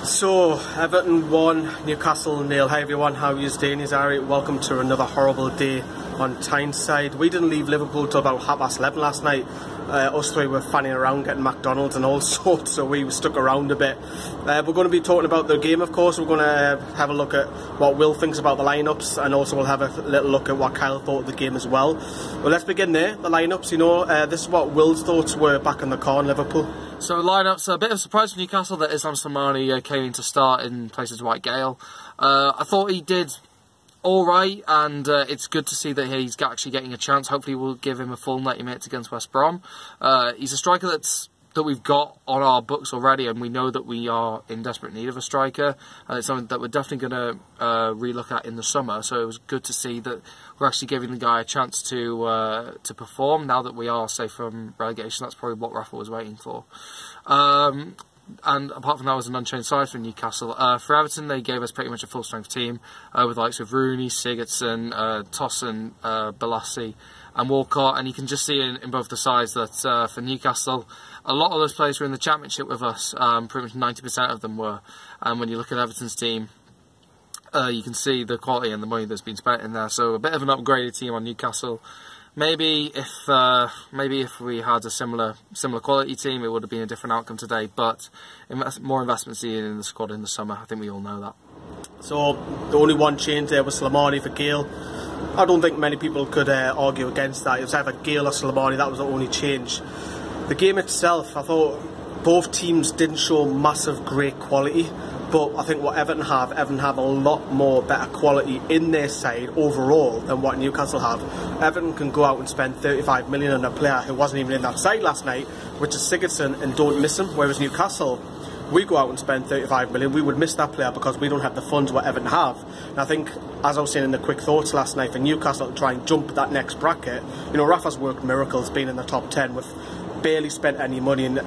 So, Everton 1, Newcastle 0. Hi everyone, how are you doing? It's Ari. Welcome to another horrible day on Tyneside. We didn't leave Liverpool till about 11:30 last night. Us three were fanning around getting McDonald's and all sorts, so we stuck around a bit. We're going to be talking about the game, of course. We're going to have a look at what Will thinks about the lineups, and also we'll have a little look at what Kyle thought of the game as well. Well, let's begin there. The lineups, this is what Will's thoughts were back in the car in Liverpool. So lineups, a bit of a surprise for Newcastle that Islam Slimani came in to start in place of Dwight Gale. I thought he did alright, and it's good to see that he's actually getting a chance. Hopefully we'll give him a full 90 minutes against West Brom. He's a striker that we've got on our books already, and we know that we are in desperate need of a striker, and it's something that we're definitely going to re-look at in the summer. So it was good to see that we're actually giving the guy a chance to perform now that we are safe from relegation. That's probably what Rafa was waiting for. And apart from that, it was an unchanged side for Newcastle. For Everton, they gave us pretty much a full-strength team with the likes of Rooney, Sigurdsson, Tosun, Balassi and Walcott. And you can just see in both the sides that for Newcastle, a lot of those players were in the Championship with us. Pretty much 90% of them were. And when you look at Everton's team, you can see the quality and the money that's been spent in there. So a bit of an upgraded team on Newcastle. Maybe if we had a similar quality team, it would have been a different outcome today. But more investments needed in the squad in the summer. I think we all know that. So the only one change there was Slimani for Gale. I don't think many people could argue against that. It was either Gale or Slimani. That was the only change. The game itself, I thought both teams didn't show massive great quality. But I think what Everton have a lot more better quality in their side overall than what Newcastle have. Everton can go out and spend 35 million on a player who wasn't even in that side last night, which is Sigurdsson, and don't miss him. Whereas Newcastle, we go out and spend 35 million, we would miss that player because we don't have the funds what Everton have. And I think, as I was saying in the quick thoughts last night, for Newcastle to try and jump that next bracket, Rafa's worked miracles being in the top 10 with barely spent any money, and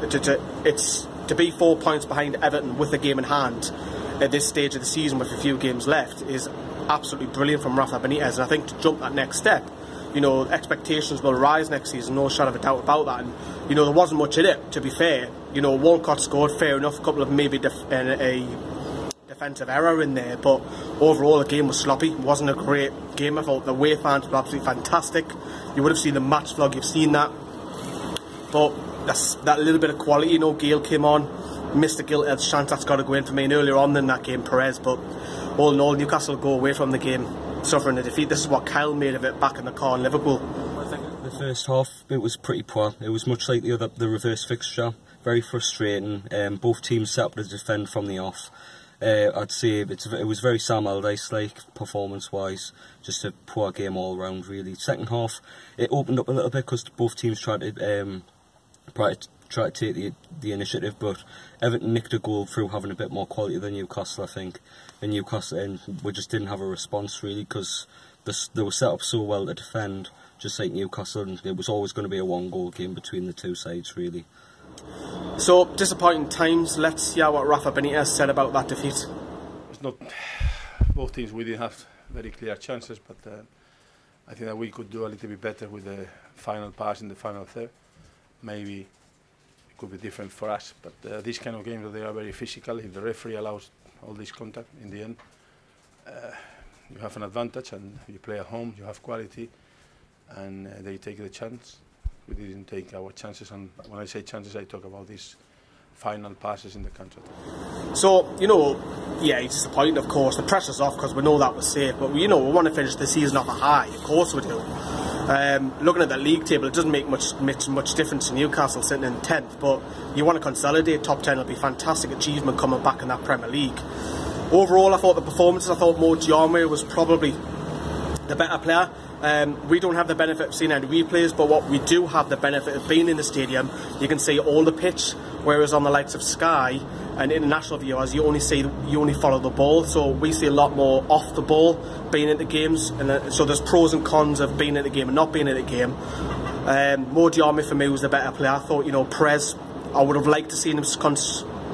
it's to be 4 points behind Everton with the game in hand at this stage of the season with a few games left is absolutely brilliant from Rafa Benitez. And I think to jump that next step, expectations will rise next season, no shadow of a doubt about that. And there wasn't much in it, to be fair. Walcott scored, fair enough, a couple of maybe a defensive error in there, but overall the game was sloppy. It wasn't a great game. I thought the away fans were absolutely fantastic. You would have seen the match vlog, you've seen that. But that little bit of quality, Gale came on, missed a guilty chance, that's got to go in for me. And earlier on in that game, Perez. But all in all, Newcastle go away from the game suffering a defeat. This is what Kyle made of it back in the car in Liverpool. The first half, it was pretty poor. It was much like the reverse fixture, very frustrating. Both teams set up to defend from the off. I'd say it was very Sam Allardyce-like performance-wise, just a poor game all round really. Second half, it opened up a little bit because both teams tried to take the initiative, but Everton nicked a goal through having a bit more quality than Newcastle, I think. And Newcastle, we just didn't have a response really because they were set up so well to defend, just like Newcastle, and it was always going to be a one-goal game between the two sides really. So, disappointing times. Let's hear what Rafa Benitez said about that defeat. It's not both teams. We didn't have very clear chances, but I think that we could do a little bit better with the final pass in the final third. Maybe it could be different for us, but these kind of games, they are very physical. If the referee allows all this contact in the end, you have an advantage, and you play at home, you have quality, and they take the chance. We didn't take our chances, and when I say chances, I talk about these final passes in the counter. So, yeah, it's disappointing, of course. The pressure's off because we know that was safe, but we want to finish the season off a high. Of course we do. Looking at the league table, it doesn't make much difference to Newcastle sitting in 10th, but you want to consolidate top 10. It'll be fantastic achievement coming back in that Premier League. Overall, I thought the performances, Mo Diarra was probably the better player. We don't have the benefit of seeing any replays, but what we do have the benefit of being in the stadium, you can see all the pitch, whereas on the likes of Sky and international viewers, you only follow the ball. So we see a lot more off the ball being in the games, and so there's pros and cons of being in the game and not being in the game. Mo Diarra for me was the better player. I thought Perez, I would have liked to see him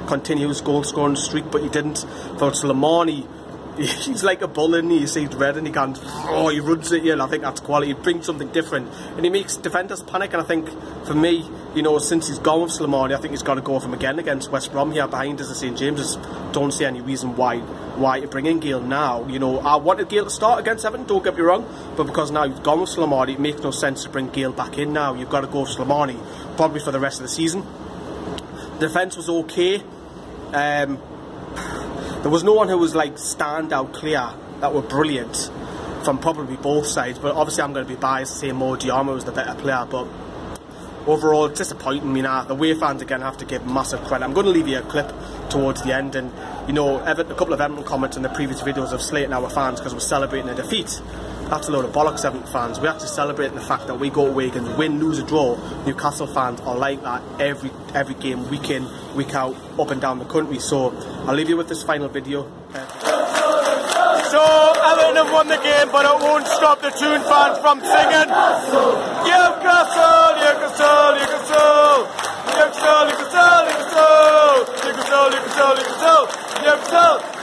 continue his goal scoring streak, but he didn't. I thought Slimani he's like a bull, and he sees red and he can't. Oh, he runs at you, and I think that's quality. He brings something different, and he makes defenders panic. And I think for me, you know, since he's gone with Slimani, I think he's got to go with him again against West Brom here behind us at St James's. Don't see any reason why to bring in Gale now. You know, I wanted Gale to start against Everton, don't get me wrong, but because now you've gone with Slimani, it makes no sense to bring Gale back in now. You've got to go with Slimani probably for the rest of the season. The defence was okay. There was no one who was like stand out clear that were brilliant from probably both sides, but obviously I'm going to be biased to say Mo Diarma was the better player, but overall it's disappointing me now. The away fans again have to give massive credit. I'm going to leave you a clip towards the end, and you know, a couple of Everton comments in the previous videos of slating our fans because we're celebrating a defeat. That's a load of bollocks, Everton fans. We're actually celebrating the fact that we go away and win, lose, or draw. Newcastle fans are like that every game, week in, week out, up and down the country. So I'll leave you with this final video. So Everton have won the game, but it won't stop the Toon fans from singing Newcastle, Newcastle, Newcastle, Newcastle, Newcastle, Newcastle, Newcastle, Newcastle, Newcastle, Newcastle.